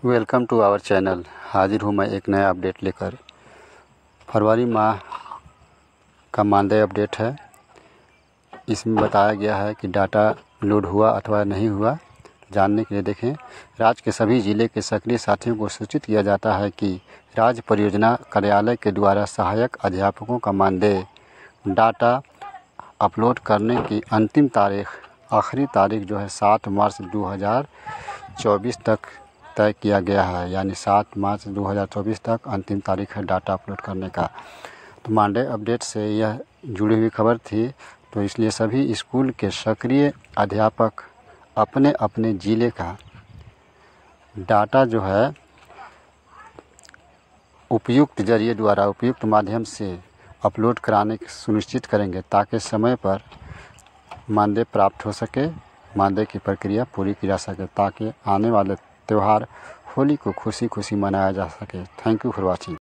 Welcome to our channel. हाजिर हूँ मैं एक नया अपडेट लेकर। फरवरी माह का मानदेय अपडेट है। इसमें बताया गया है कि डाटा लोड हुआ अथवा नहीं हुआ। जानने के लिए देखें। राज्य के सभी जिले के सक्रिय साथियों को सूचित किया जाता है कि राज्य परियोजना कार्यालय के द्वारा सहायक अध्यापकों का मानदेय डाटा अपलोड करने की अंतिम तारीख, आखिरी तारीख जो है 7 मार्च 2024 तक तय किया गया है। यानी 7 मार्च 2024 तक अंतिम तारीख है डाटा अपलोड करने का। तो मानदेय अपडेट से यह जुड़ी हुई खबर थी, तो इसलिए सभी स्कूल के सक्रिय अध्यापक अपने अपने ज़िले का डाटा जो है उपयुक्त जरिए द्वारा, उपयुक्त माध्यम से अपलोड कराने की सुनिश्चित करेंगे, ताकि समय पर मानदेय प्राप्त हो सके, मानदेय की प्रक्रिया पूरी की जा सके, ताकि आने वाले त्यौहार होली को खुशी खुशी मनाया जा सके। Thank you for watching.